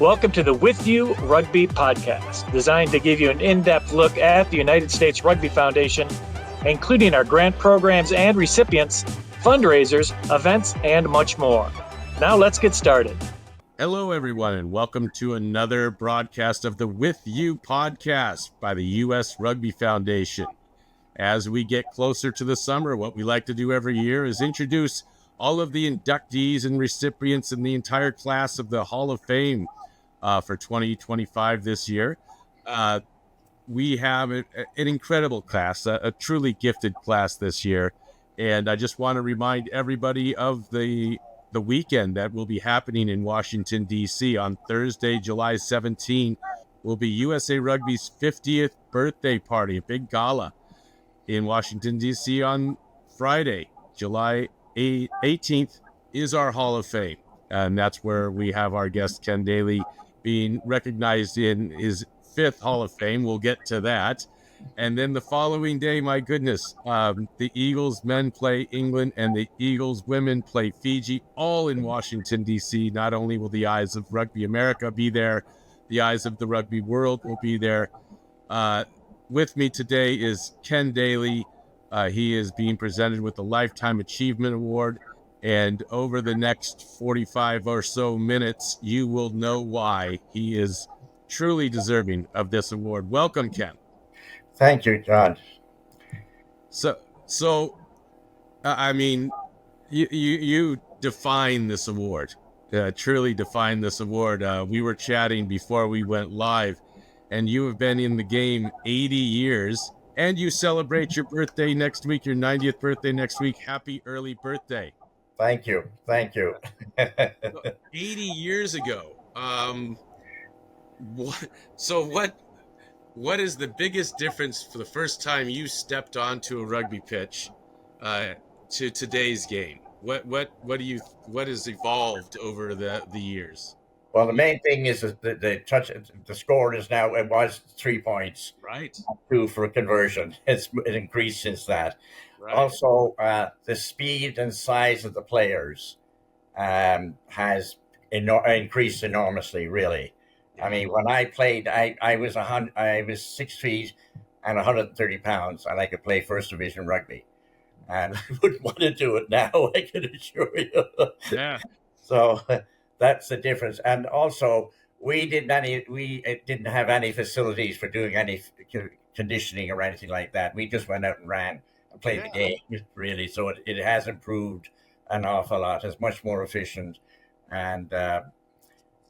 Welcome to the With You Rugby podcast, designed to give you an in-depth look at the United States Rugby Foundation, including our grant programs and recipients, fundraisers, events, and much more. Now let's get started. Hello, everyone, and welcome to another broadcast of the With You podcast by the US Rugby Foundation. As we get closer to the summer, what we like to do every year is introduce all of the inductees and recipients in the entire class of the Hall of Fame for 2025 this year. We have an incredible class, a truly gifted class this year. And I just want to remind everybody of the weekend that will be happening in Washington, D.C. on Thursday, July 17, will be USA Rugby's 50th birthday party, a big gala in Washington, D.C. on Friday, July 18th, is our Hall of Fame. And that's where we have our guest, Ken Daly, being recognized in his 5th Hall of Fame. We'll get to that. And then the following day, my goodness, the Eagles men play England and the Eagles women play Fiji, all in Washington, D.C. Not only will the eyes of Rugby America be there, the eyes of the rugby world will be there. With me today is Ken Daly. He is being presented with the Lifetime Achievement Award. And over the next 45 or so minutes, you will know why he is truly deserving of this award. Welcome, Ken. Thank you, John. So, I mean, you define this award, truly define this award. We were chatting before we went live, and you have been in the game 80 years, and you celebrate your birthday next week, your 90th birthday next week. Happy early birthday. Thank you. 80 years ago. What is the biggest difference for the first time you stepped onto a rugby pitch to today's game? What has evolved over the years? Well, the main thing is that the score is now, it was 3 points, right? 2 for a conversion. It increased since that. Right. Also, the speed and size of the players has increased enormously. Really, yeah. I mean, when I played, I was 6 feet and 130 pounds, and I could play first division rugby. And I wouldn't want to do it now, I can assure you. Yeah. So that's the difference. And also, we didn't have any facilities for doing any conditioning or anything like that. We just went out and ran and played the game, really. So it has improved an awful lot. It's much more efficient, and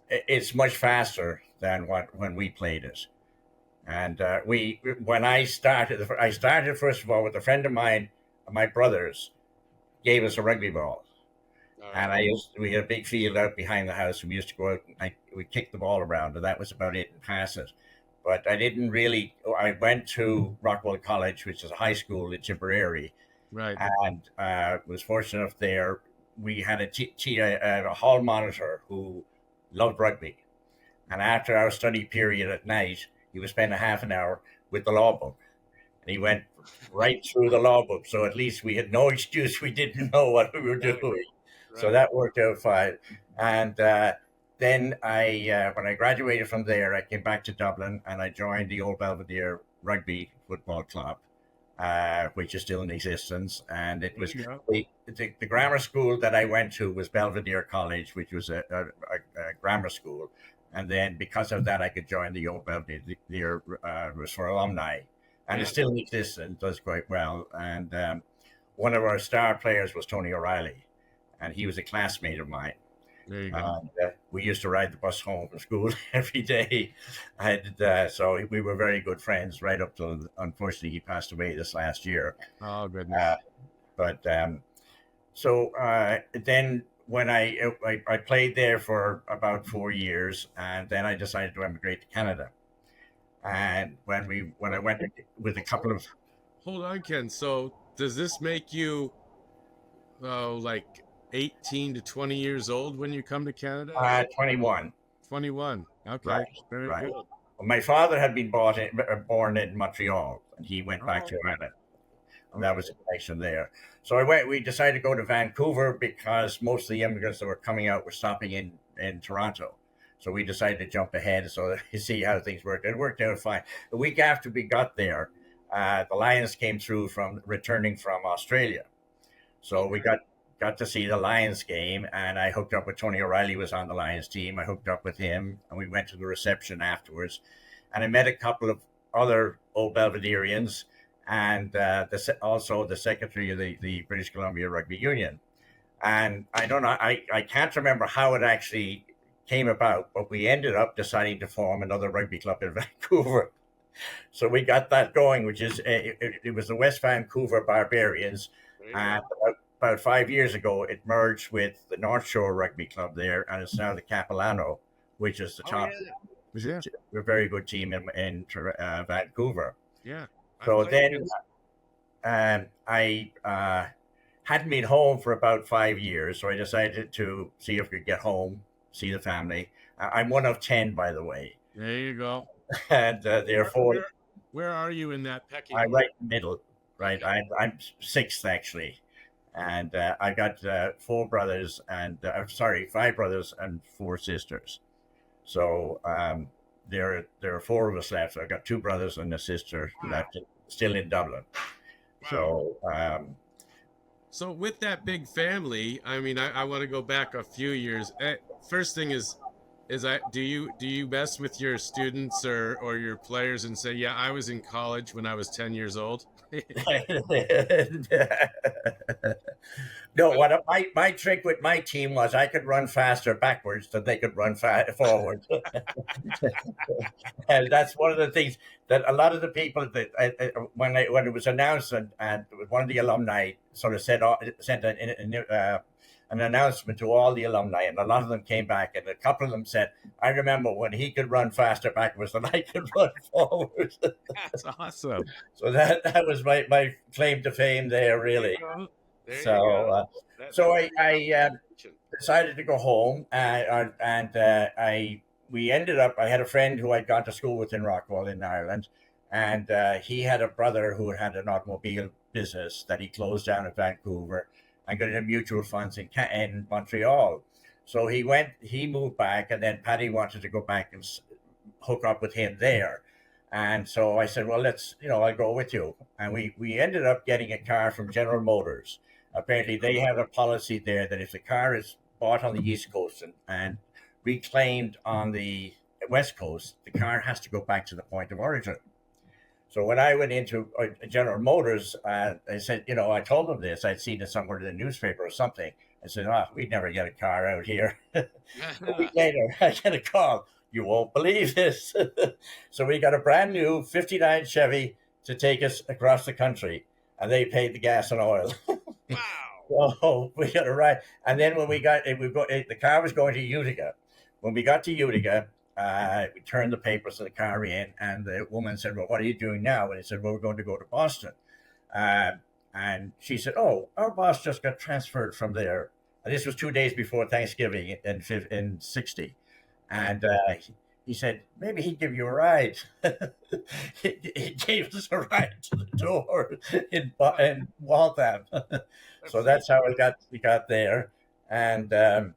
it's much faster than when we played it. And when I started first of all with a friend of mine. My brothers gave us a rugby ball, and we had a big field out behind the house. We used to go out and we kicked the ball around, and that was about it, and pass it. But I didn't really. I went to Rockwell College, which is a high school in Tipperary, right? And was fortunate enough there. We had a hall monitor who loved rugby, and after our study period at night, he would spend a half an hour with the law book. And he went right through the law book, so at least we had no excuse. We didn't know what we were doing, right. So that worked out fine. And then when I graduated from there, I came back to Dublin and I joined the Old Belvedere Rugby Football Club, which is still in existence. And it was the grammar school that I went to was Belvedere College, which was a grammar school. And then because of that, I could join the Old Belvedere. Was for alumni. And it still exists and does quite well. And one of our star players was Tony O'Reilly, and he was a classmate of mine. There you go. We used to ride the bus home from school every day. And so we were very good friends right up till, unfortunately, he passed away this last year. Oh, goodness. Then when I played there for about 4 years, and then I decided to emigrate to Canada. And when I went with a couple of... Hold on, Ken. So does this make you like 18 to 20 years old when you come to Canada? 21. 21. Okay. Right. Very right. good. Well, my father had been born in Montreal, and he went back to Ireland. And that was a connection there. So we decided to go to Vancouver because most of the immigrants that were coming out were stopping in Toronto. So we decided to jump ahead so to see how things worked. It worked out fine. The week after we got there, the Lions came through from returning from Australia. So we got to see the Lions game, and I hooked up with Tony O'Reilly was on the Lions team. I hooked up with him, and we went to the reception afterwards, and I met a couple of other old Belvederians, and also the secretary of the British Columbia Rugby Union. And I don't know, I can't remember how it actually came about, but we ended up deciding to form another rugby club in Vancouver. So we got that going, which is it was the West Vancouver Barbarians, and about 5 years ago, it merged with the North Shore Rugby Club there, and it's now the Capilano, which is the top, a very good team in Vancouver. Yeah. So then I hadn't been home for about 5 years, so I decided to see if we could get home, see the family. I'm one of 10, by the way. There you go. And therefore, where are you in that pecking? I'm right in the middle, right? I'm sixth, actually. And I got five brothers and 4 sisters. So there are 4 of us left. I got 2 brothers and a sister left, still in Dublin. So so with that big family, I mean, I want to go back a few years. First thing is do you mess with your students or your players and say, yeah, I was in college when I was 10 years old? No, what my trick with my team was I could run faster backwards than they could run forward. And that's one of the things that a lot of the people that when it was announced, and one of the alumni sort of sent an announcement to all the alumni, and a lot of them came back, and a couple of them said, I remember when he could run faster backwards than I could run forward. That's awesome. So that was my claim to fame there, really. So I decided to go home, and we ended up, I had a friend who I'd gone to school with in Rockwell in Ireland, and he had a brother who had an automobile business that he closed down in Vancouver and got into mutual funds in Montreal. So he moved back, and then Paddy wanted to go back and hook up with him there. And so I said, well, I'll go with you. And we ended up getting a car from General Motors. Apparently they have a policy there that if the car is bought on the East Coast and reclaimed on the West Coast, the car has to go back to the point of origin. So when I went into General Motors, I said, I told them this. I'd seen it somewhere in the newspaper or something. I said, we'd never get a car out here. A week later, I get a call. You won't believe this. So we got a brand new 59 Chevy to take us across the country, and they paid the gas and oil. Wow. So we got a ride. And then when the car was going to Utica. When we got to Utica, we turned the papers of the car in, and the woman said, well, what are you doing now? And he said, well, we're going to go to Boston. And she said, oh, our boss just got transferred from there. And this was 2 days before Thanksgiving in 60. And he said, maybe he'd give you a ride. He gave us a ride to the door in Waltham. So that's how we got there. And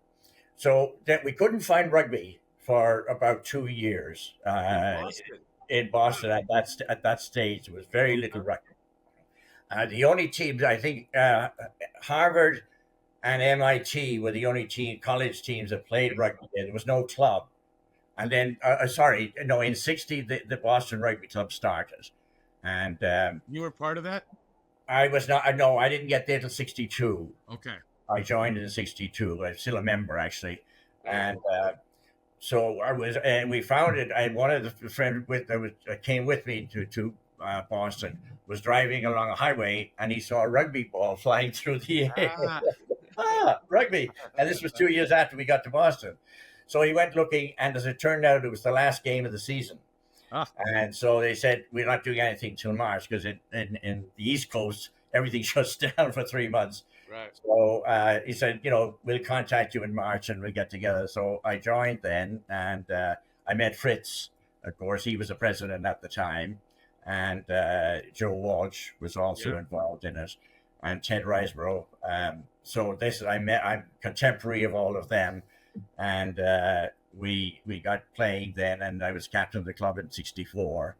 so then we couldn't find rugby for about 2 years in Boston at that stage. There was very little rugby. The only teams, I think, Harvard and MIT were the only college teams that played rugby. There was no club. And then, in 60, the Boston Rugby Club started. And you were part of that? I was not. No, I didn't get there till 62. Okay. I joined in 62. I'm still a member, actually. And so I was, and we found it. I one of the friends that came with me to Boston was driving along a highway, and he saw a rugby ball flying through the air. Rugby! And this was 2 years after we got to Boston. So he went looking, and as it turned out, it was the last game of the season. And so they said, we're not doing anything till March, because in the East Coast, everything shuts down for 3 months. Right. So he said, we'll contact you in March and we'll get together. So I joined then, and I met Fritz. Of course, he was the president at the time. And Joe Walsh was also involved in it, and Ted Riseborough. So I'm contemporary of all of them. And we got playing then, and I was captain of the club in '64.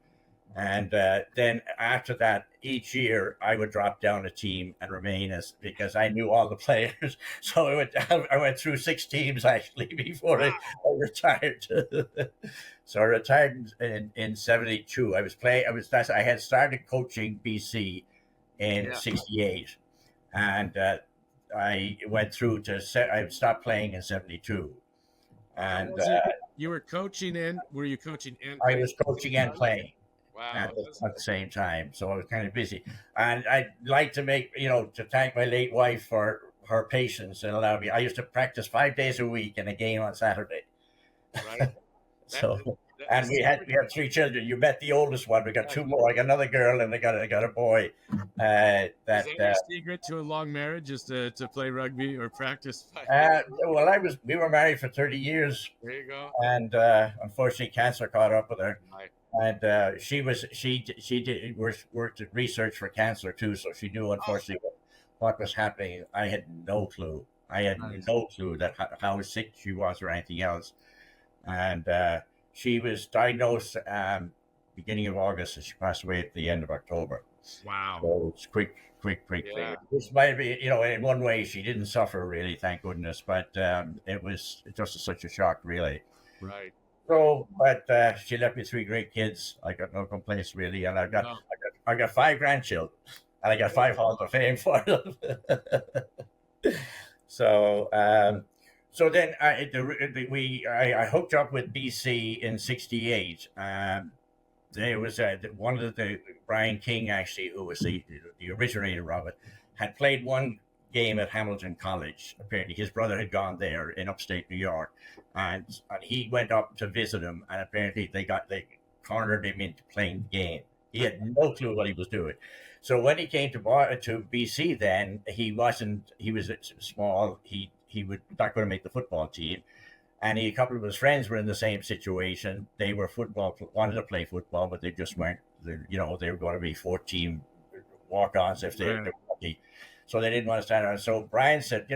And then after that, each year I would drop down a team and remain as, because I knew all the players. So I went through 6 teams actually before I retired. So I retired in '72. I had started coaching BC in '68, and I went through I stopped playing in '72, and You were coaching and were you coaching and I playing? was coaching and playing Wow. at the same time. So I was kind of busy. And I'd like to to thank my late wife for her patience and allow me. I used to practice 5 days a week and a game on Saturday. Right. So, and we had 3 children. You met the oldest one. We got 2 more. I got another girl and I got a boy. Is that your secret to a long marriage, is to play rugby or practice? Well, we were married for 30 years. There you go. And unfortunately, cancer caught up with her. Right. And she did worked at research for cancer too, so she knew unfortunately what was happening. I had no clue. I had no clue that how sick she was or anything else. And she was diagnosed beginning of August, and she passed away at the end of October. Wow. So it's quick. Yeah. This might be, in one way, she didn't suffer really, thank goodness, but it was just such a shock, really. Right. So, but she left me 3 great kids. I got no complaints really, and I got 5 grandchildren, and I got 5 Halls of Fame for them. So, so then I hooked up with BC in '68. There was one of the Brian King, actually, who was the originator of it, had played one game at Hamilton College. Apparently his brother had gone there in upstate New York, and he went up to visit him, and apparently they cornered him into playing the game. He had no clue what he was doing. So when he came to BC, then he was small. He was not going to make the football team. And a couple of his friends were in the same situation. They were wanted to play football, but they just weren't. They were going to be 14 walk-ons if they're lucky. So they didn't want to stand around. So Brian said,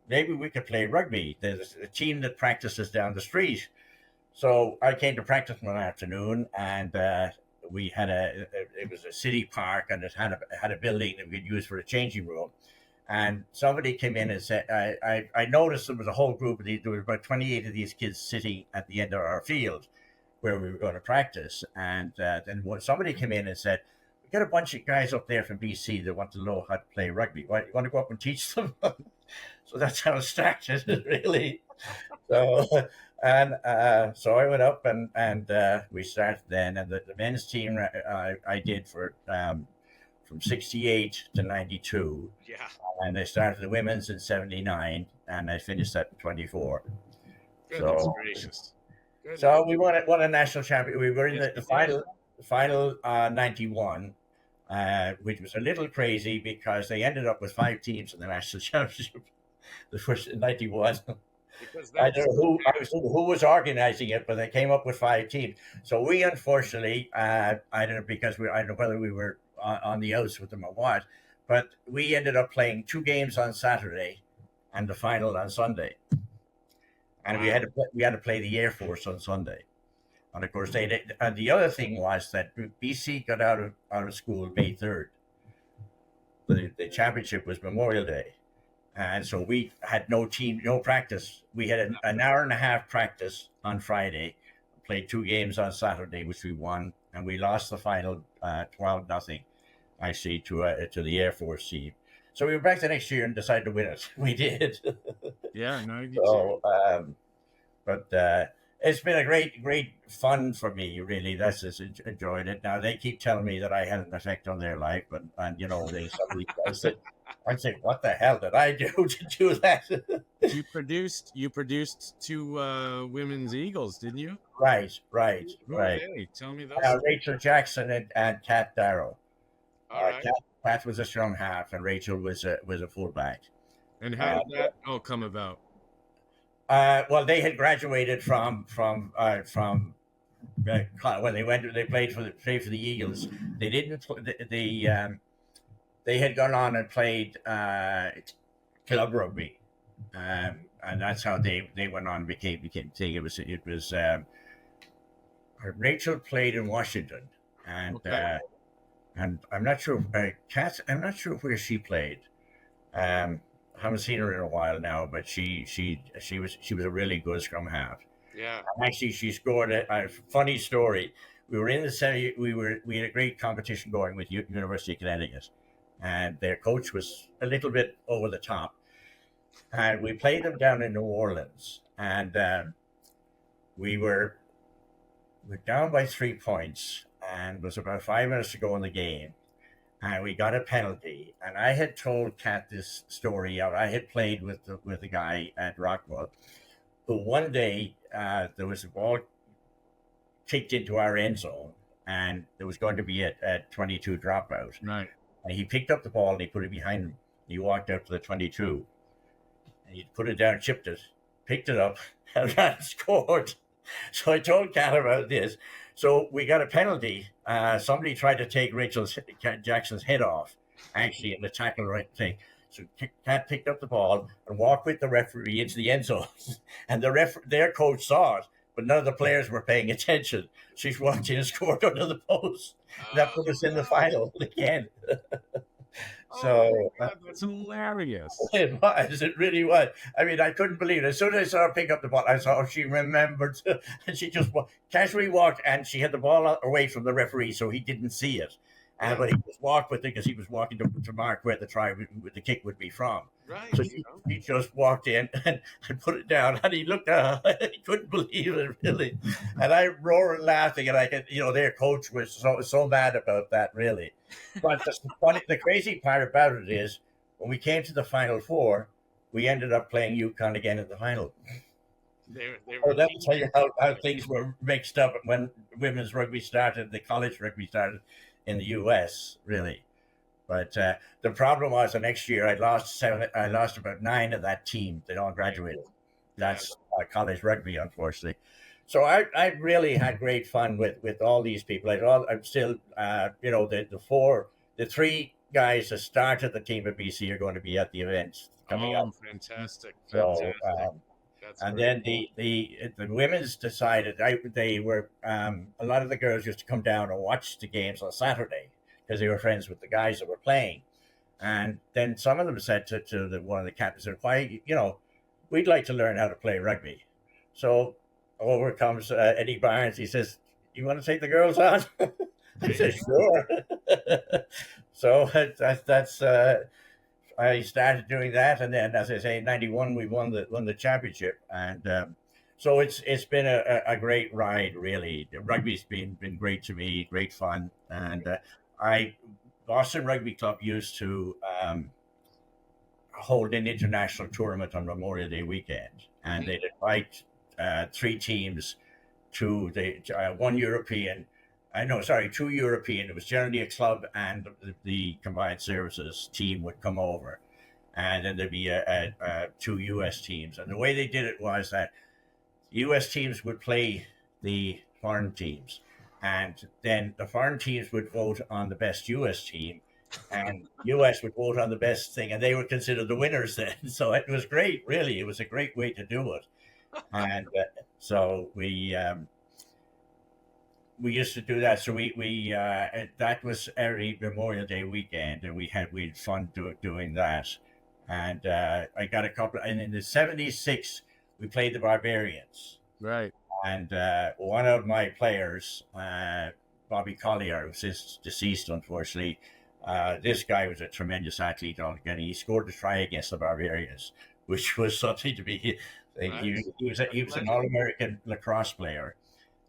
maybe we could play rugby. There's a team that practices down the street. So I came to practice one afternoon, and we had it was a city park, and it had a building that we could use for a changing room. And somebody came in and said, I noticed there was a whole group of these, there were about 28 of these kids sitting at the end of our field where we were going to practice. And then somebody came in and said, we got a bunch of guys up there from BC that want to know how to play rugby. Why, you want to go up and teach them? So that's how it started, really. So, so I went up and we started then. And the men's team I did from '68 to '92. Yeah. And I started the women's in '79, and I finished that in '24. Goodness gracious. So we won a national championship. We were in the final '91, which was a little crazy because they ended up with 5 teams in the national championship. The first in '91. I don't know who was organizing it, but they came up with 5 teams. So we unfortunately, I don't know whether we were on the outs with them or what, but we ended up playing 2 games on Saturday and the final on Sunday. And we had to play the Air Force on Sunday. And of course and the other thing was that BC got out of school May 3rd. The championship was Memorial Day. And so we had no practice. We had an hour and a half practice on Friday, played 2 games on Saturday, which we won, and we lost the final 12-0, actually, to the Air Force team. So we were back the next year and decided to win it. We did. Yeah, no. So, but it's been a great fun for me, really. That's just enjoyed it. Now they keep telling me that I had an effect on their life, I say, what the hell did I do to do that? You produced 2 women's Eagles, didn't you? Right. Okay, tell me those. Rachel Jackson and Kat Darrow. All right. Kat was a strong half, and Rachel was a fullback. And how did that all come about? Well, they had graduated from when they played for the Eagles. They didn't. They had gone on and played club rugby, and that's how they went on became thing. It was Rachel played in Washington, and Okay. and I'm not sure Kat. I'm not sure where she played. I haven't seen her in a while now, but she was a really good scrum half. Yeah. Actually, she scored a funny story. We were in the semi. We had a great competition going with University of Connecticut, and their coach was a little bit over the top. And we played them down in New Orleans, and we were down by 3 points, and it was about 5 minutes to go in the game, and we got a penalty. And I had told Kat this story. I had played with the guy at Rockwell, who one day there was a ball kicked into our end zone, and there was going to be a 22 dropout. Right. And he picked up the ball and he put it behind him. He walked out to the 22, and he put it down, chipped it, picked it up, and ran scored. So I told Kat about this. So we got a penalty. Somebody tried to take Jackson's head off, actually, in the tackle right thing. So Kat picked up the ball and walked with the referee into the end zone. And their coach saw it, but none of the players were paying attention. She walked in and scored under the post. That put us in the final again. So That's hilarious. it was. It really was. I mean, I couldn't believe it. As soon as I saw her pick up the ball, I saw she remembered, and she just casually walked, and she had the ball away from the referee, so he didn't see it. But he just walked with it because he was walking to mark where the kick would be from. Right. So he just walked in and put it down, and he looked he couldn't believe it, really. And I roared laughing, and I could, their coach was so mad about that, really. But the crazy part about it is, when we came to the Final Four, we ended up playing UConn again in the final. They So that will tell you how things were mixed up when women's rugby started, the college rugby started in the US, really. But the problem was the next year I lost about 9 of that team. They all graduated. That's college rugby, unfortunately. So I really had great fun with all these people. I'm still, the 3 guys that started the team at BC are going to be at the events coming up. Fantastic. So, That's and great. then the women's decided they were a lot of the girls used to come down and watch the games on Saturday because they were friends with the guys that were playing. And then some of them said to one of the captains, "Why, we'd like to learn how to play rugby." So over comes Eddie Barnes. He says, "You want to take the girls on?" I said, "Sure." So that's I started doing that, and then, as I say, in '91 we won the championship, and so it's been a great ride, really. Rugby's been great to me, great fun, and I Boston Rugby Club used to hold an international tournament on Memorial Day weekend, and they'd invite 3 teams to the one European. Sorry, 2 European. It was generally a club, and the combined services team would come over, and then there'd be 2 U.S. teams. And the way they did it was that U.S. teams would play the foreign teams, and then the foreign teams would vote on the best U.S. team, and U.S. would vote on the best thing, and they were considered the winners then. So it was great, really. It was a great way to do it, and so we used to do that. So we that was every Memorial Day weekend, and we had fun doing that. And I got a couple. And in the '76, we played the Barbarians. Right. And one of my players, Bobby Collier, who's since deceased, unfortunately, this guy was a tremendous athlete. And he scored a try against the Barbarians, which was something to be. He was an All-American lacrosse player.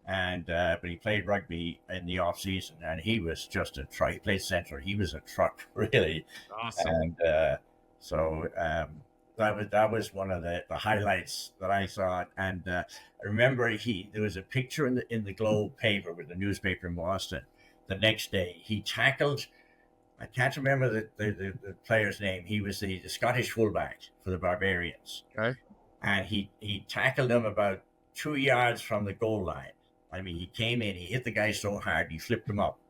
And but he played rugby in the off season, and he was just a truck. He played center. He was a truck, really. Awesome. And so that was one of the highlights that I saw. And I remember there was a picture in the Globe paper, with the newspaper in Boston. The next day, he tackled. I can't remember the player's name. He was the Scottish fullback for the Barbarians. Okay. And he tackled him about 2 yards from the goal line. I mean, he came in, he hit the guy so hard, he flipped him up.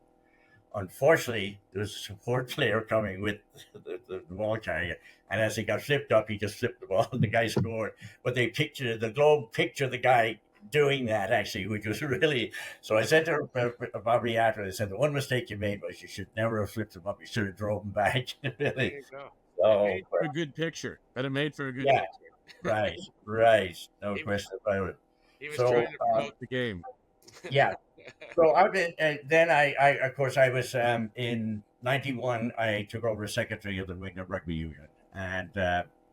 unfortunately, there was a support player coming with the ball carrier, and as he got flipped up, he just flipped the ball, and the guy scored. But the Globe pictured the guy doing that actually, which was really. So I said to Bobby after, I said, the one mistake you made was you should never have flipped him up. You should have drove him back. There Really. you go. So Made for a good picture. But it made for a good yeah, picture. right, no He- question about it. He was So trying to promote. The game. yeah. So I've been, then I of course, I was in '91. I took over as secretary of the Wigan Rugby Union, and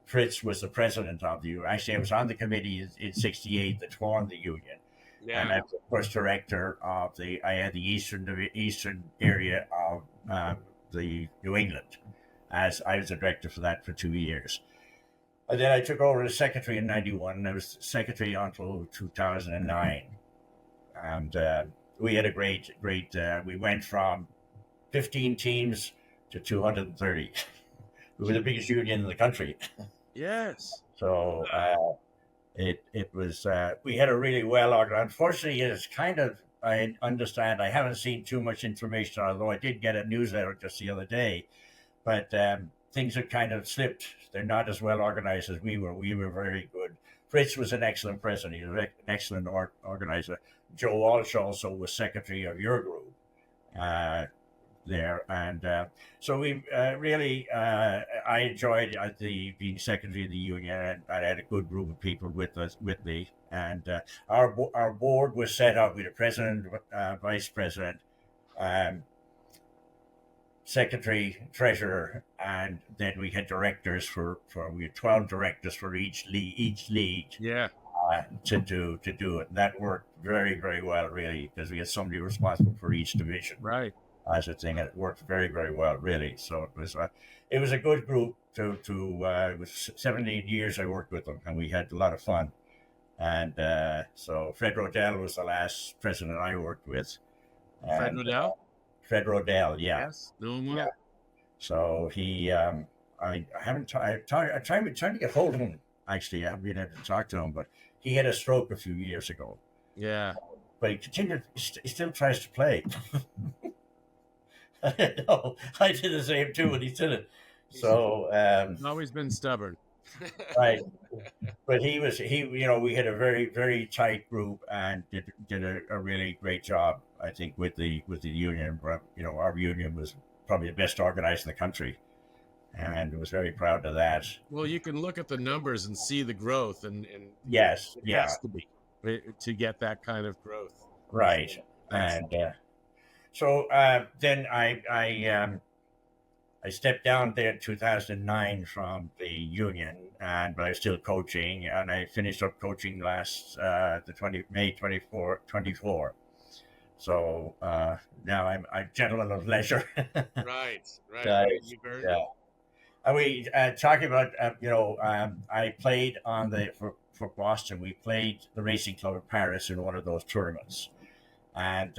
Fritz was the president of the union. Actually, I was on the committee in '68 that formed the union, and I Yeah. was the first director of the. I had the eastern area of the New England, as I was the director for that for 2 years. And then I took over as secretary in '91, and I was secretary until 2009. And we had a great. We went from 15 teams to 230. We were the biggest union in the country. Yes. So it was. We had a really well organized. Unfortunately, it's kind of. I understand. I haven't seen too much information, although I did get a newsletter just the other day. But things have kind of slipped. They're not as well organized as we were. We were very good. Fritz was an excellent president. He was an excellent organizer. Joe Walsh also was secretary of your group there, and so we really I enjoyed being secretary of the union, and I had a good group of people with me, and our board was set up with a president, vice president, secretary, treasurer, and then we had directors for we had 12 directors for each league. Yeah. To do it. That worked very, very well, really, because we had somebody responsible for each division. Right. As a thing, and it worked very, very well, really. So it was a good group. It was 17 years I worked with them, and we had a lot of fun. And so Fred Rodell was the last president I worked with. Fred Rodell? Fred Rodell, yeah. Yes. No more. Yeah. So he, I haven't. I'm trying to get hold of him. Actually, I haven't been able to talk to him, but he had a stroke a few years ago. Yeah. But he continued. He still tries to play. I know. I did the same too, and he didn't. So He's always been stubborn. right. But he we had a very, very tight group and did a really great job, I think, with the union. Our union was probably the best organized in the country, and was very proud of that. Well, you can look at the numbers and see the growth, and Yes, it yeah, has to be to get that kind of growth. right. And so then I stepped down there in 2009 from the union, but I was still coaching, and I finished up coaching last May 24. So now I'm a gentleman of leisure. Right. You've earned Yeah. And we talking about I played for Boston. We played the Racing Club of Paris in one of those tournaments, and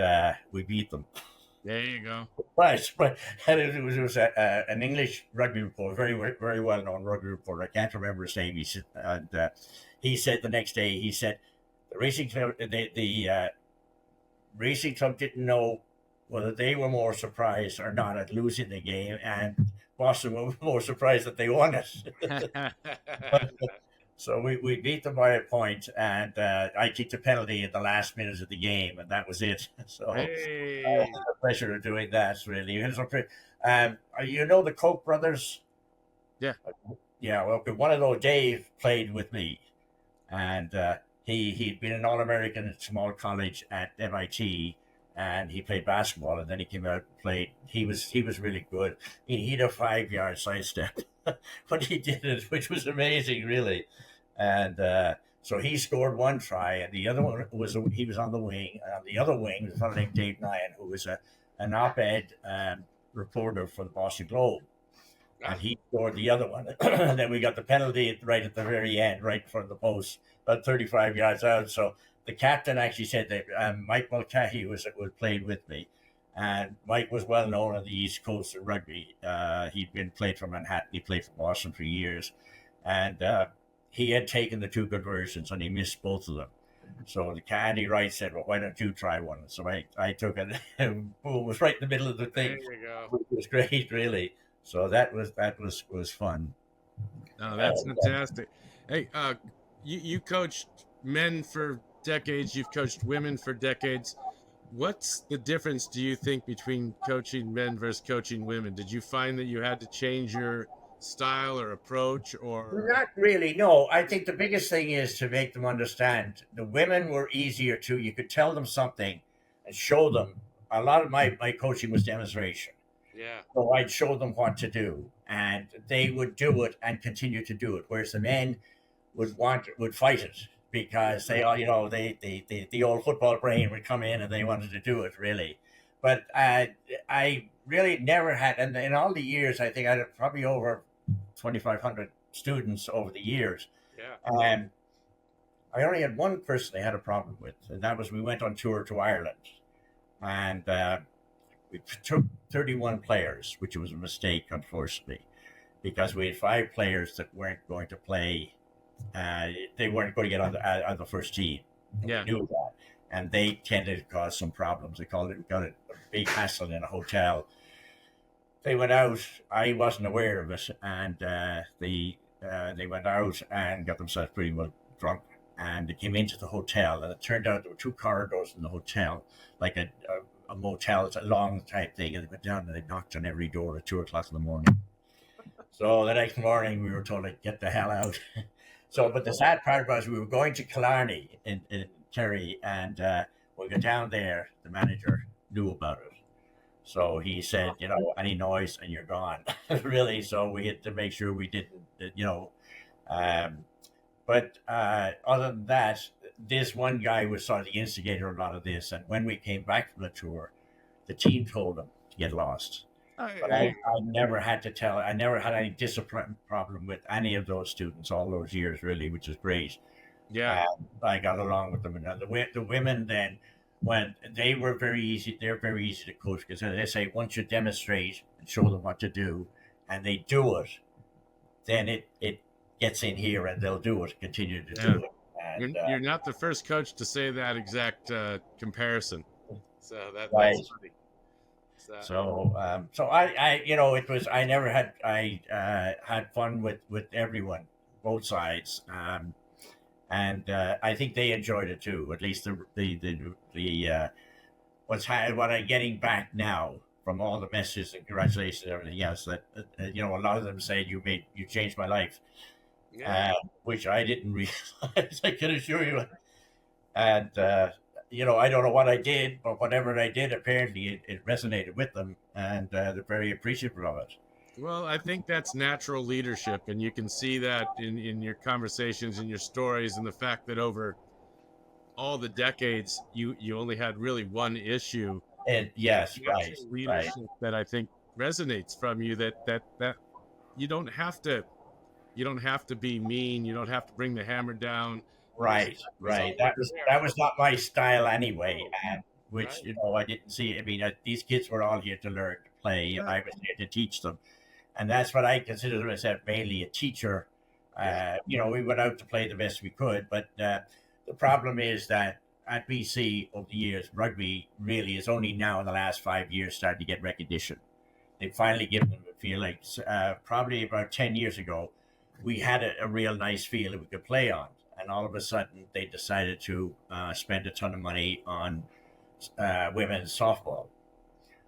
we beat them. There you go. Right. And it was an English rugby reporter, very, very well known rugby reporter. I can't remember his name. He said, he said the next day, he said, the Racing Club, the Racing Club didn't know whether they were more surprised or not at losing the game, and Boston were more surprised that they won it. So we beat them by a point, and I kicked a penalty at the last minute of the game, and that was it. So Hey. I had the pleasure of doing that, really. You know the Koch brothers? Yeah. Yeah, well, one of those, Dave, played with me, and he'd been an All-American at small college at MIT, and he played basketball, and then he came out and played. He was really good. He had a 5-yard sidestep when he did it, which was amazing, really. And so he scored one try, and the other one he was on the wing. And on the other wing was a fellow named Dave Nyan, who was an op-ed reporter for the Boston Globe. And he scored the other one. And then we got the penalty right at the very end, right in front of the post, about 35 yards out. So the captain actually said that Mike Mulcahy played with me. And Mike was well known on the East Coast of rugby. He'd been played for Manhattan. He played for Boston for years. And he had taken the two conversions, and he missed both of them. So the Andy Wright said, "Well, why don't you try one?" So I took it, and boom, was right in the middle of the thing. There you go. Which was great, really. So that was fun. Oh, that's fantastic. Hey, you coached men for decades. You've coached women for decades. What's the difference, do you think, between coaching men versus coaching women? Did you find that you had to change your style or approach, or? Not really. No, I think the biggest thing is to make them understand. The women were easier to. You could tell them something and show them. A lot of my coaching was demonstration. Yeah. So I'd show them what to do, and they would do it and continue to do it. Whereas the men would fight it because they all, the old football brain would come in and they wanted to do it really. But I really never had, and in all the years, I think I had probably over 2,500 students over the years. Yeah. And I only had one person I had a problem with, and that was we went on tour to Ireland, and we took 31 players, which was a mistake, unfortunately, because we had 5 players that weren't going to play. They weren't going to get on the first team. Yeah. We knew that, and they tended to cause some problems. They got a big hassle in a hotel. They went out. I wasn't aware of it, and they went out and got themselves pretty well drunk. And they came into the hotel, and it turned out there were 2 corridors in the hotel, like a motel. It's a long type thing. And they went down and they knocked on every door at 2 o'clock in the morning. So the next morning, we were told to get the hell out. So, but the sad part was we were going to Killarney in Kerry, and we got down there. The manager knew about it. So he said, any noise and you're gone, really. So we had to make sure we didn't, but other than that, this one guy was sort of the instigator of a lot of this. And when we came back from the tour, the team told him to get lost. But I never had to tell. I never had any discipline problem with any of those students all those years, really, which is great. Yeah. I got along with them. And the women then, when they were very easy, they're very easy to coach because they say once you demonstrate and show them what to do, and they do it, then it gets in here and they'll do it, continue to do it. And, you're not the first coach to say that exact comparison. So that's right. funny. So it was. I never had. I had fun with everyone, both sides, and I think they enjoyed it too. At least what I'm getting back now from all the messages and congratulations and everything else. That a lot of them said you changed my life, which I didn't realize. I can assure you, and. I don't know what I did, but whatever I did, apparently it resonated with them, and they're very appreciative of it. Well, I think that's natural leadership, and you can see that in your conversations and your stories, and the fact that over all the decades, you only had really one issue. And yes, right. Leadership that I think resonates from you. That you don't have to be mean. You don't have to bring the hammer down. Right. That was not my style anyway, and which I didn't see. I mean, these kids were all here to learn to play, and I was here to teach them, and that's what I consider myself mainly a teacher. We went out to play the best we could, but the problem is that at BC over the years, rugby really is only now in the last 5 years starting to get recognition. They've finally given them a feel. Like probably about 10 years ago, we had a real nice field that we could play on. And all of a sudden, they decided to spend a ton of money on women's softball.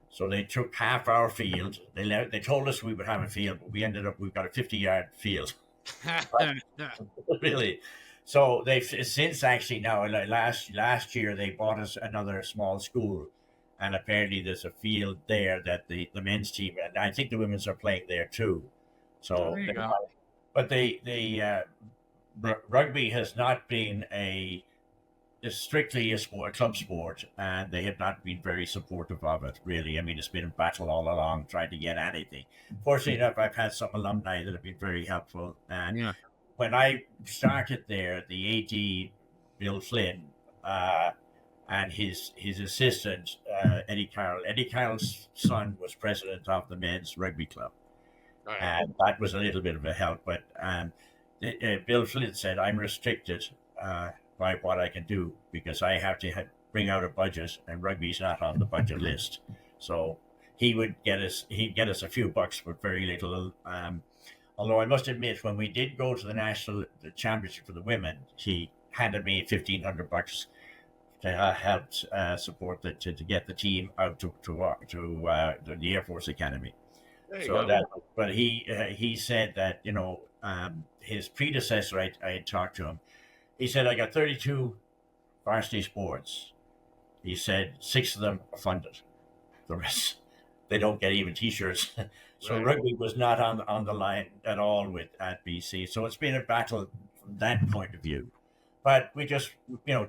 So they took half our field. They told us we would have a field, but we've got a 50-yard field. Really. So they've since actually now, last year, they bought us another small school. And apparently there's a field there that the men's team, and I think the women's are playing there too. So, rugby has not been strictly a club sport, and they have not been very supportive of it, really. I mean, it's been a battle all along trying to get anything. Fortunately enough, I've had some alumni that have been very helpful. And when I started there, the AD, Bill Flynn, and his assistant, Eddie Carroll. Eddie Carroll's son was president of the men's rugby club. And that was a little bit of a help, but Bill Flynn said, I'm restricted by what I can do, because I have to bring out a budget, and rugby's not on the budget list. So he'd get us a few bucks for very little. Although I must admit, when we did go to the championship for the women, he handed me $1,500 to help support to get the team out to the Air Force Academy. But he said that, his predecessor, I had talked to him. He said, I got 32 varsity sports. He said 6 of them are funded. The rest, they don't get even T-shirts. So rugby was not on the line at all at BC. So it's been a battle from that point of view. But we just,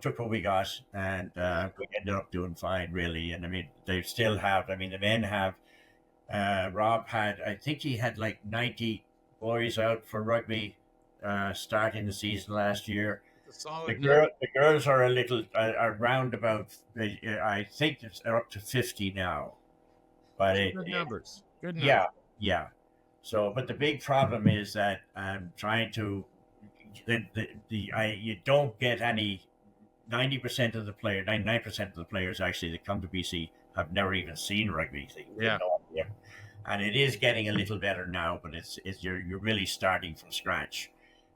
took what we got, and we ended up doing fine, really. And I mean, they still have. I mean, the men have. Rob I think he had like 90 boys out for rugby starting the season last year. The girls are a little around about. I think they're up to 50 now. But good numbers. Good numbers. Yeah. So, but the big problem is that I'm trying to. You don't get any. 90% of the players, 99% of the players actually that come to BC have never even seen rugby. And it is getting a little better now, but you're really starting from scratch.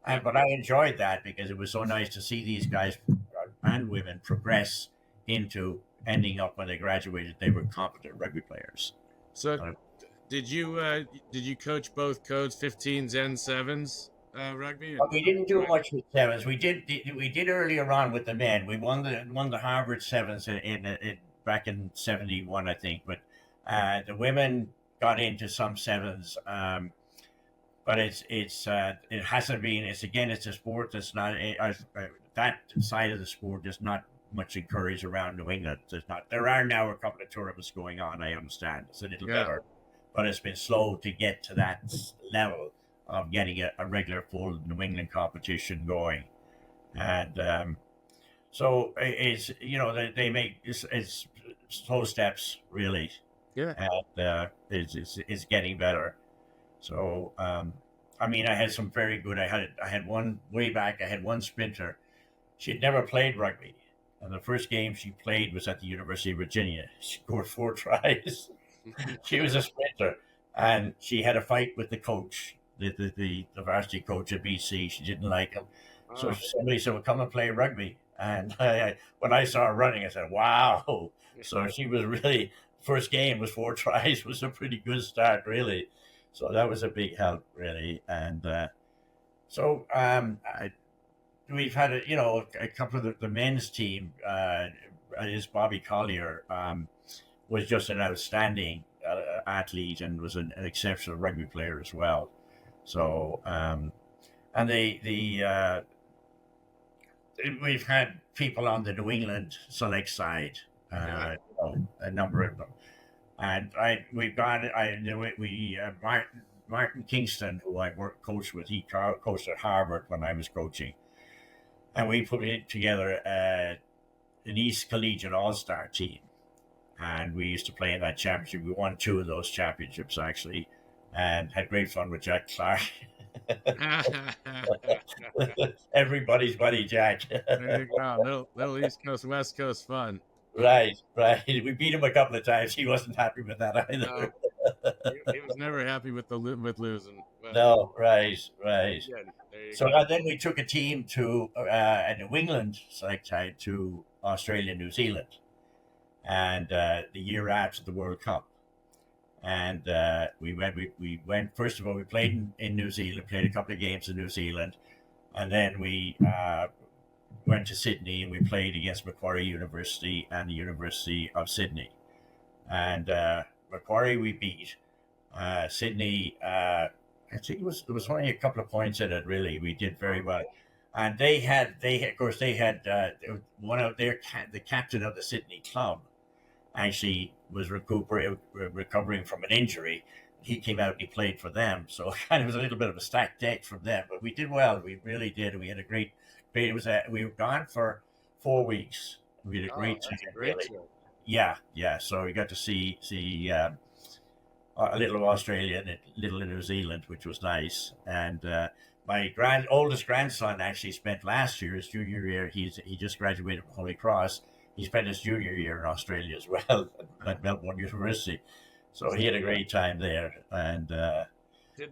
But I enjoyed that because it was so nice to see these guys and women progress into ending up when they graduated, they were competent rugby players. So, did you coach both codes, 15s and 7s? Rugby? We didn't do much with 7s. We did earlier on with the men. We won the Harvard 7s in back in 71, I think. But the women got into some 7s. But it hasn't been. It's a sport that's not that side of the sport is not much encouraged around New England. There are now a couple of tournaments going on. I understand it's a little better, but it's been slow to get to that level of getting a regular full New England competition going. And so it's, they make it's slow steps, really. And it's getting better. So I mean, I had some very good. I had one way back. I had one sprinter. She had never played rugby, and the first game she played was at the University of Virginia. She scored 4 tries. She was a sprinter, and she had a fight with the coach. The varsity coach at BC. She didn't like him. So somebody said, well, come and play rugby. And when I saw her running, I said, wow. So she was really, first game was 4 tries, was a pretty good start, really. So that was a big help, really. And we've had, a couple of the men's team, is Bobby Collier, was just an outstanding athlete and was an exceptional rugby player as well. So, and we've had people on the New England select side, a number of them, and Martin Kingston, who I coached with, he coached at Harvard when I was coaching, and we put together an East Collegiate All-Star team, and we used to play in that championship. We won 2 of those championships actually. And had great fun with Jack Clark. Everybody's buddy, Jack. There you go. Little East Coast, West Coast fun. Right. We beat him a couple of times. He wasn't happy with that either. No, he was never happy with losing. But... No, right. So then we took a team to a New England select side to Australia, New Zealand, and the year after the World Cup. And we went, first of all, we played in New Zealand, played a couple of games in New Zealand. And then we went to Sydney and we played against Macquarie University and the University of Sydney. And Macquarie we beat. Sydney, I think there was only a couple of points in it, really. We did very well. And they had one of the captain of the Sydney club actually was recovering from an injury. He came out and he played for them, so kind of was a little bit of a stacked deck from them. But we did well. We really did. We had a great. We were gone for 4 weeks. We had a great time. Really. Yeah. So we got to see a little of Australia and a little of New Zealand, which was nice. And my oldest grandson actually spent last year, his junior year. He just graduated from Holy Cross. He spent his junior year in Australia as well at Melbourne University. So he had a great time there. And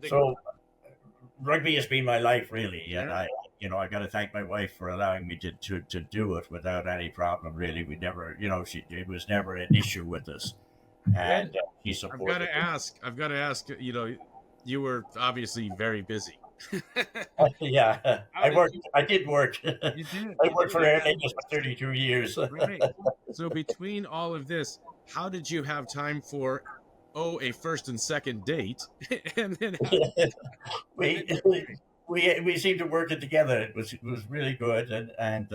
so rugby has been my life, really. And I got to thank my wife for allowing me to do it without any problem, really. We never, it was never an issue with us. And he supported I've got to ask, you were obviously very busy. Yeah, I worked. I did work. You did. I worked for Air Lingus for 32 years. Right. So between all of this, how did you have time for, a first and second date? And then we seemed to work it together. It was really good, and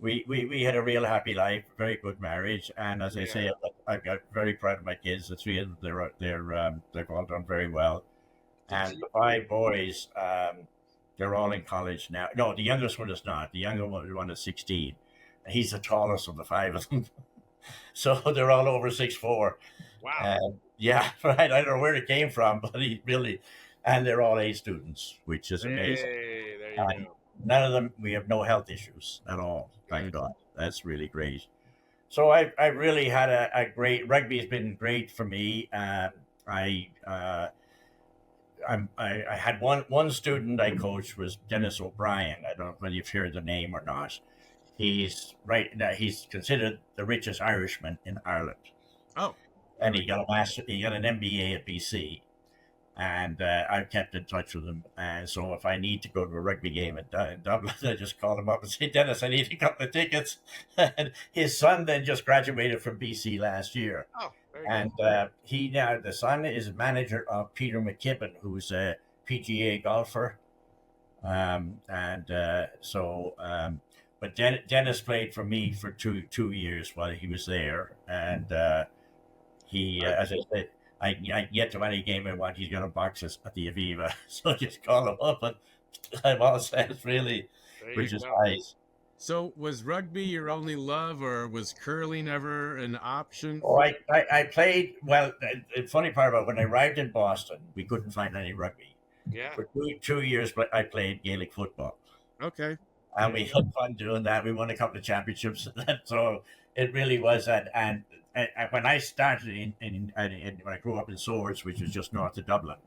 we had a real happy life, very good marriage, and as I say, I'm very proud of my kids. The three of them, they've all done very well. And the 5 boys, they're all in college now. No, the youngest one is not. The younger one is 16. And he's the tallest of the 5 of them. So they're all over 6'4". Wow. Yeah, right. I don't know where it came from, but he really, and they're all A students, which is amazing. Hey, there you go. None of them, we have no health issues at all. Thank God. That's really great. So I really had a great, rugby has been great for me. I had one student I coached was Dennis O'Brien. I don't know whether you've heard the name or not. He's he's considered the richest Irishman in Ireland. Oh, and he got an MBA at BC, and I've kept in touch with him. And so if I need to go to a rugby game in Dublin, I just call him up and say, Dennis, I need a couple of tickets. And his son then just graduated from BC last year. Oh. And the son is manager of Peter McKibben, who's a PGA golfer. But Dennis played for me for two years while he was there. And as I said, I get to any game I want, he's going to box us at the Aviva. So just call him up and I'm all set, really, which is nice. So was rugby your only love, or was curling ever an option? Oh, I played, well, the funny part about when I arrived in Boston, we couldn't find any rugby. Yeah. For 2 years, I played Gaelic football. Okay. And we had fun doing that. We won a couple of championships. So it really was that. And when I started when I grew up in Swords, which was just north of Dublin,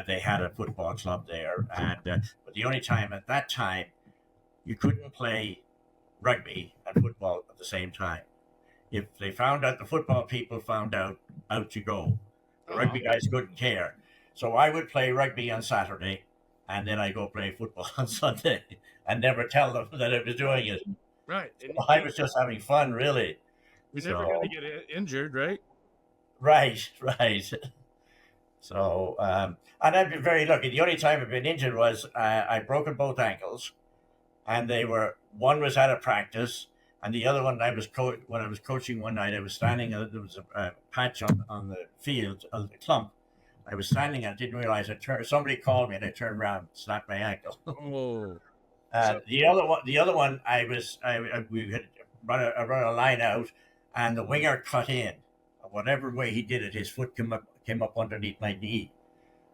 they had a football club there. And but the only time at that time, you couldn't play rugby and football at the same time. If they found out, the football people found out you go. The rugby guys couldn't care. So I would play rugby on Saturday, and then I go play football on Sunday, and never tell them that I was doing it. Right. So I was just having fun, really. You're never going to get injured, right? Right. So, and I've been very lucky. The only time I've been injured was I'd broken both ankles, and one was out of practice, and the other one when I was coaching one night, I was standing, there was a patch on the field, the clump. I was standing and I didn't realize somebody called me and I turned around and snapped my ankle. Oh. The other one, we had run a line out, and the winger cut in. Whatever way he did it, his foot came up underneath my knee,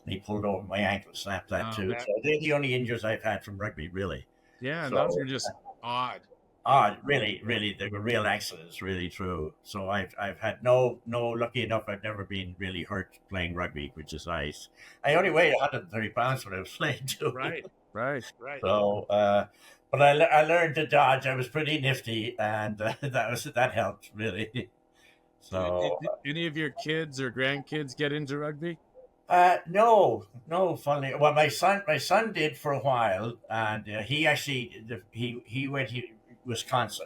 and he pulled over my ankle, snapped that too. So they're the only injuries I've had from rugby, really. Yeah, so, those are just odd. Odd, really, they were real accidents, really true. So I've had no lucky enough. I've never been really hurt playing rugby, which is nice. I only weighed 130 pounds when I was playing too. Right. So, but I learned to dodge. I was pretty nifty, and that helped really. So, did any of your kids or grandkids get into rugby? No. Funny. Well, my son did for a while, and he went to Wisconsin,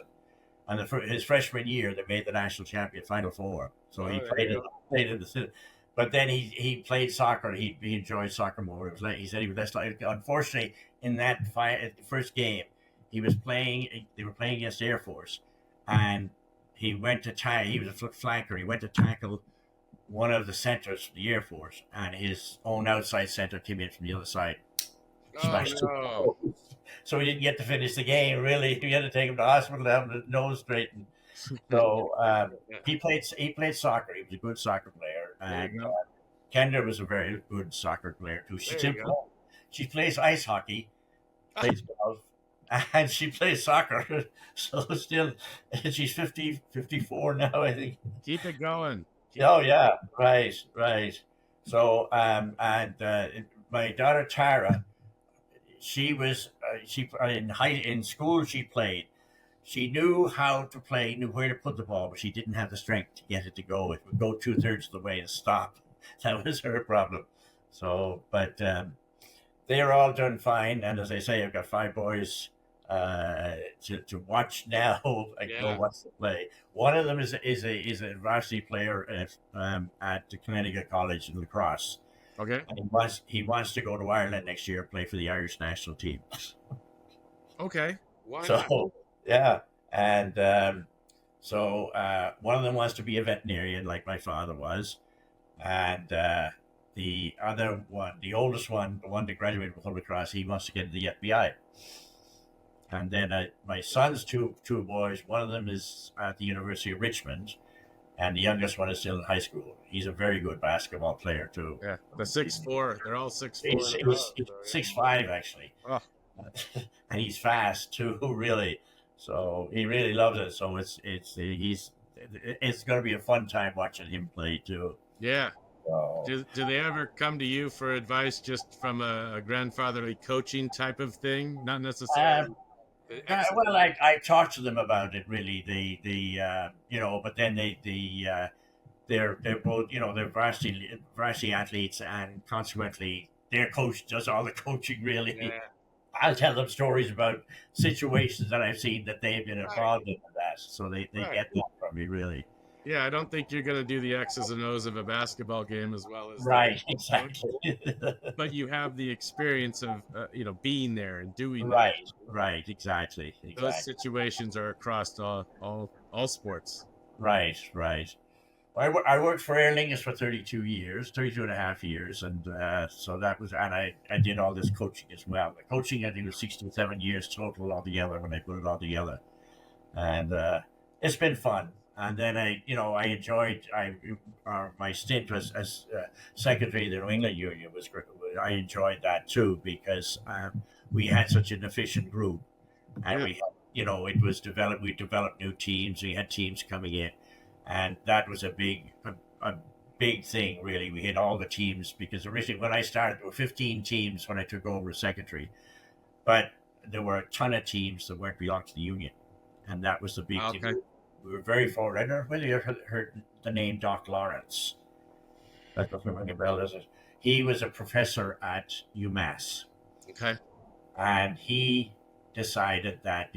and his freshman year they made the national champion Final Four. So he played in the city. But then he played soccer. He enjoyed soccer more. He said he was less like. Unfortunately, in that first game, they were playing against Air Force, and he went to he was a flanker. He went to tackle one of the centers for the Air Force, and his own outside center came in from the other side. So he didn't get to finish the game, really. We had to take him to the hospital to have his nose straightened. So he played soccer. He was a good soccer player. And Kendra was a very good soccer player, too. she plays ice hockey, plays golf, and she plays soccer. So still, she's 54 now, I think. Keep it going. Oh yeah, right. So my daughter Tara, she was she in school she played. She knew how to play, knew where to put the ball, but she didn't have the strength to get it to go. It would go 2/3 of the way and stop. That was her problem. So, but they're all done fine. And as I say, I've got 5 boys to watch now. I Yeah. know what's to play. One of them is a varsity player at the Connecticut College in lacrosse. Okay. And he wants to go to Ireland next year, play for the Irish national team. Okay. Why So not? yeah, and so one of them wants to be a veterinarian, like my father was, and the other one, the oldest one, the one that graduated from public cross, he wants to get into the FBI. And then my son's two boys, one of them is at the University of Richmond, and the youngest one is still in high school. He's a very good basketball player too. Yeah. The 6'4". They're all 6'4". He was 6'5" actually. Oh. And he's fast too, really. So he really loves it. So it's going to be a fun time watching him play too. Yeah. So, Do they ever come to you for advice just from a grandfatherly coaching type of thing? Not necessarily. well, I talked to them about it really. But then they're both they're varsity athletes, and consequently their coach does all the coaching really. Yeah. I'll tell them stories about situations that I've seen that they've been involved in that. So they get that from me, really. Yeah, I don't think you're going to do the X's and O's of a basketball game as well as Right, exactly. but you have the experience of being there and doing right, exactly. Those situations are across all sports. Right. I worked for Aer Lingus for 32 and a half years. And so that was, and I did all this coaching as well. The coaching, I think, was 67 years total altogether when I put it all together. And it's been fun. And then I enjoyed, my stint as secretary of the New England Union was great. I enjoyed that too, because we had such an efficient group. And we, it was developed, we developed new teams. We had teams coming in. And that was a big thing, really. We had all the teams, because originally when I started, there were 15 teams when I took over as secretary. But there were a ton of teams that weren't belonged to the union. And that was the big thing. We were very forward. I don't know whether you heard the name Doc Lawrence. That doesn't ring a bell, does it? He was a professor at UMass. Okay. And he decided that,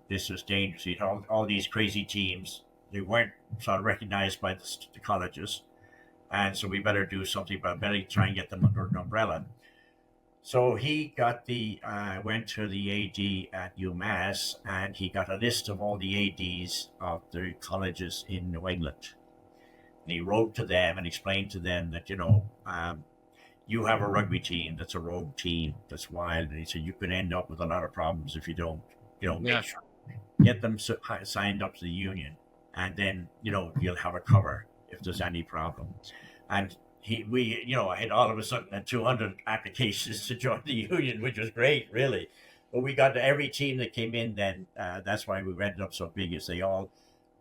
this was dangerous. He had all these crazy teams. They weren't sort of recognized by the colleges. And so we better do something about better try and get them under an umbrella. So he went to the AD at UMass, and he got a list of all the ADs of the colleges in New England. And he wrote to them and explained to them that, you have a rugby team that's a rogue team, that's wild. And he said, you could end up with a lot of problems if you don't, make sure, get them signed up to the union. And then, you'll have a cover if there's any problem. And I had all of a sudden 200 applications to join the union, which was great, really. But we got to every team that came in then. That's why we ended up so big, is the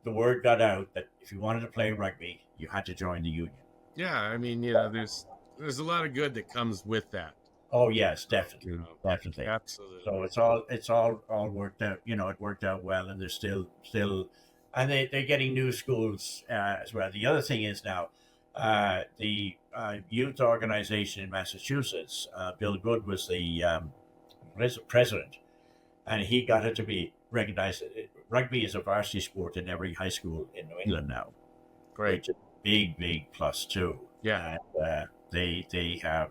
word got out that if you wanted to play rugby, you had to join the union. Yeah, I mean, there's a lot of good that comes with that. Oh yes, definitely, definitely, absolutely. So it's all worked out. It worked out well, and there's still, and they're getting new schools as well. The other thing is now, the youth organization in Massachusetts, Bill Good was the president, and he got it to be recognized. Rugby is a varsity sport in every high school in New England now. Great. Which is a big plus too. Yeah. And they have,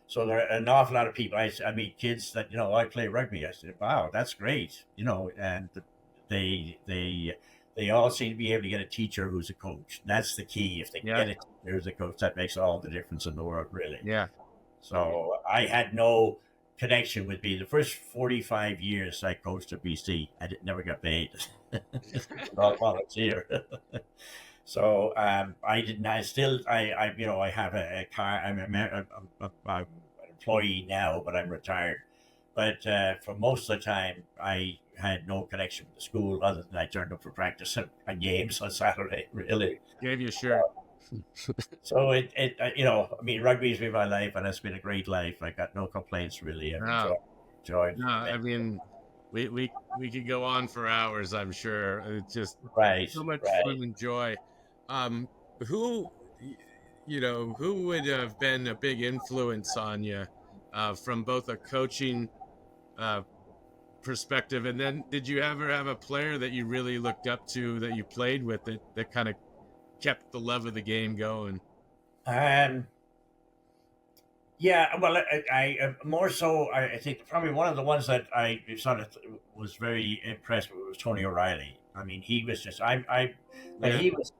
so there are an awful lot of people. I meet kids that, I play rugby. I said, wow, that's great. And they all seem to be able to get a teacher who's a coach. That's the key. If they get a teacher who's a coach, that makes all the difference in the world, really. Yeah. So I had no connection with the first 45 years I coached at BC. I never got paid. All volunteer. So I didn't. I have a car. I'm a employee now, but I'm retired. But for most of the time, I had no connection with the school other than I turned up for practice and games on Saturday, really. Gave you a shirt. So I mean, rugby's been my life, and it's been a great life. I got no complaints, really. I've enjoyed No, I mean, we could go on for hours, I'm sure. It's just right, so much right. fun and joy. Um, who, who would have been a big influence on you from both a coaching uh, perspective, and then did you ever have a player that you really looked up to that you played with that kind of kept the love of the game going? Yeah, well, I more so. I think probably one of the ones that I sort of was very impressed with was Tony O'Reilly. I mean, he was just when Yeah. he was.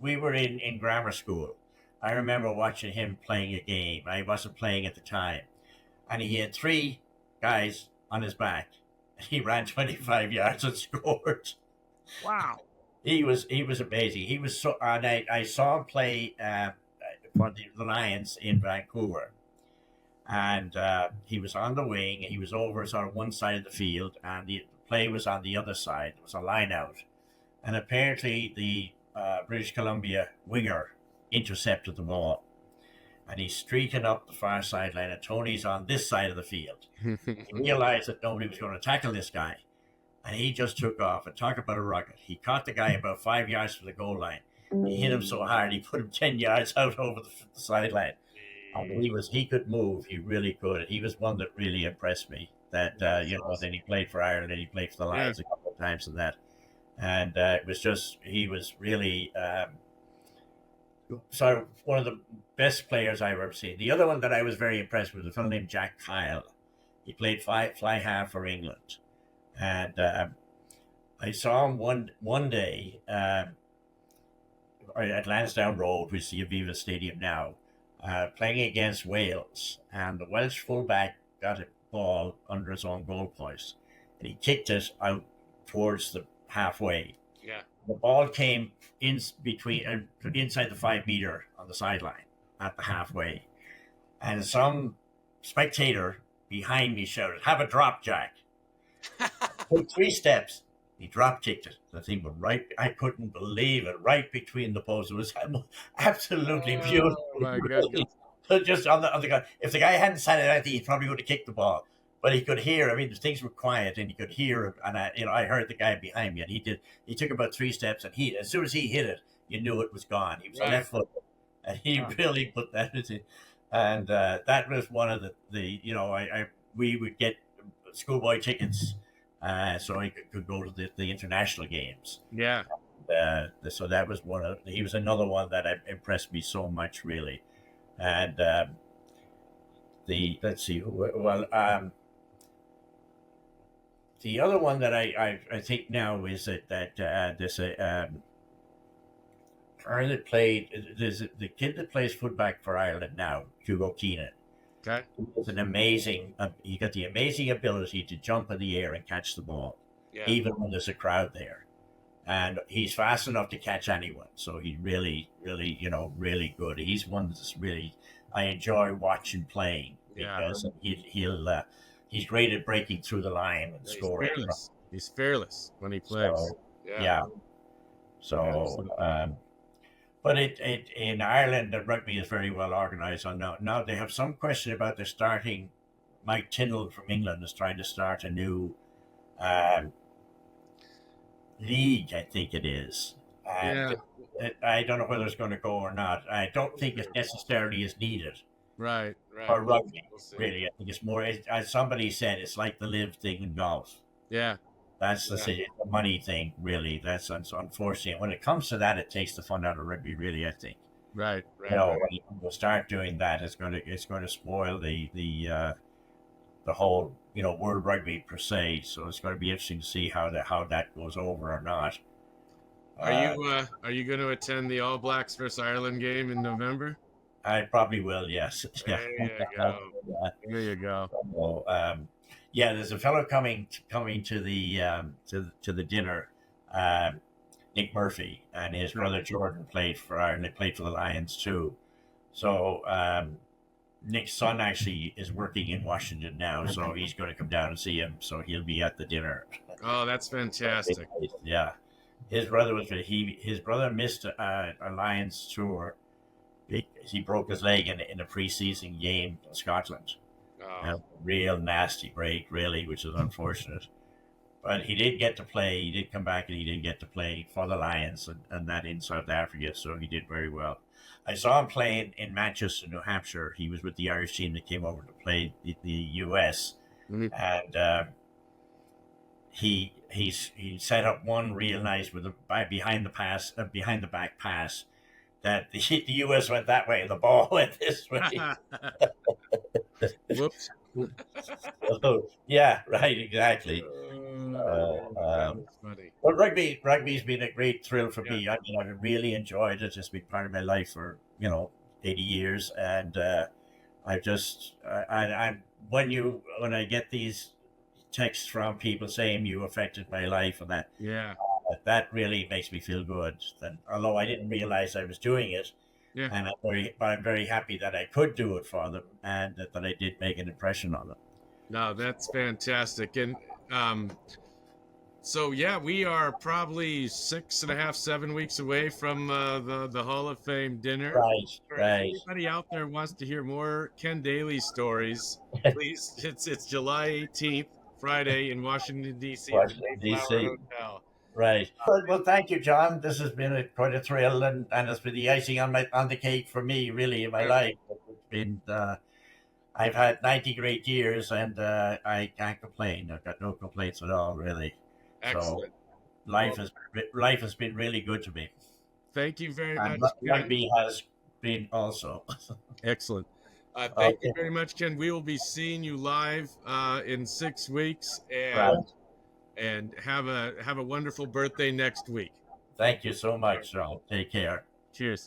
We were in grammar school. I remember watching him playing a game. I wasn't playing at the time, and he had three guys on his back. He ran 25 yards and scored. Wow. He was amazing. He was so, and I saw him play for the Lions in Vancouver, and he was on the wing. He was over sort of one side of the field, and the play was on the other side. It was a line out, and apparently the British Columbia winger intercepted the ball, and he's streaking up the far sideline, and Tony's on this side of the field. He realized that nobody was going to tackle this guy, and he just took off. And talk about a rocket! He caught the guy about 5 yards from the goal line. He hit him so hard he put him 10 yards out over the sideline. And he could move. He really could. He was one that really impressed me. That then he played for Ireland and he played for the Lions a couple of times and that. And it was just he was really so one of the best players I've ever seen. The other one that I was very impressed with was a fellow named Jack Kyle. He played fly half for England, and I saw him one day at Lansdowne Road, which is the Aviva Stadium now, playing against Wales, and the Welsh fullback got a ball under his own goal post, and he kicked it out towards the halfway. Yeah. The ball came in between inside the 5 meter on the sideline at the halfway, and some spectator behind me shouted, "Have a drop, Jack!" Took 3 steps. He drop kicked it. The thing went right. I couldn't believe it. Right between the posts. It was absolutely beautiful. Oh my goodness! Just on the guy. If the guy hadn't said anything, he probably would have kicked the ball. But he could hear. I mean, things were quiet, and he could hear. And I heard the guy behind me, and he did. He took about 3 steps, and as soon as he hit it, you knew it was gone. He was a left foot, and he really put that into. And that was one of we would get schoolboy tickets. So he could go to the international games. Yeah. So that was he was another one that impressed me so much, really. And let's see, the other one that I think now is that there's a that played, there's the kid that plays fullback for Ireland now, Hugo Keenan. Okay. He's an amazing. He got the amazing ability to jump in the air and catch the ball, even when there's a crowd there, and he's fast enough to catch anyone. So he's really, really, really good. He's one that's really I enjoy watching playing because he's great at breaking through the line and scoring. He's fearless when he plays. But in Ireland, the rugby is very well organised. Now they have some question about their starting. Mike Tyndall from England is trying to start a new league, I think it is. I don't know whether it's going to go or not. I don't think it necessarily is needed. Right. For rugby, really. I think it's more, as somebody said, it's like the live thing in golf. Yeah. That's the money thing, really. That's unfortunate. When it comes to that, it takes the fun out of rugby, really. I think. Right. When you start doing that, it's going to spoil the whole world rugby per se. So it's going to be interesting to see how that goes over or not. Are you going to attend the All Blacks versus Ireland game in November? I probably will. Yes. There you go. There you go. So, there's a fellow coming to the dinner, Nick Murphy, and his brother Jordan played for Ireland. They played for the Lions too. So Nick's son actually is working in Washington now, so he's going to come down and see him. So he'll be at the dinner. Oh, that's fantastic. Yeah, his brother was his brother missed a Lions tour. He broke his leg in a preseason game in Scotland. Oh, A real nasty break, really, which is unfortunate. But he did get to play. He did come back and he did get to play for the Lions and that in South Africa. So he did very well. I saw him playing in Manchester, New Hampshire. He was with the Irish team that came over to play the US. Mhm. And he set up one real nice with behind the back pass that the US went that way, the ball went this way. Whoops. So, yeah, right, exactly. That's funny. Well, rugby's been a great thrill for me. I mean, I've really enjoyed it. It's been part of my life for 80 years, and I just I'm when I get these texts from people saying you affected my life and that really makes me feel good. And although I didn't realize I was doing it, and I'm very happy that I could do it for them and that I did make an impression on them. No, that's fantastic. And so we are probably 6.5, 7 weeks away from the Hall of Fame dinner. Right. If anybody out there wants to hear more Ken Daly stories, please, it's July 18th, Friday in Washington, D.C. Washington, D.C. Hotel. Right. Well, thank you, John. This has been quite a thrill, and it's been the icing on the cake for me, really, in my life. It's been I've had 90 great years, and I can't complain. I've got no complaints at all, really. Excellent. So life has been really good to me. Thank you very much. Rugby has been also. Excellent. Thank you very much, Ken. We will be seeing you live in 6 weeks, and have a wonderful birthday next week. Thank you so much, John. Take care. Cheers.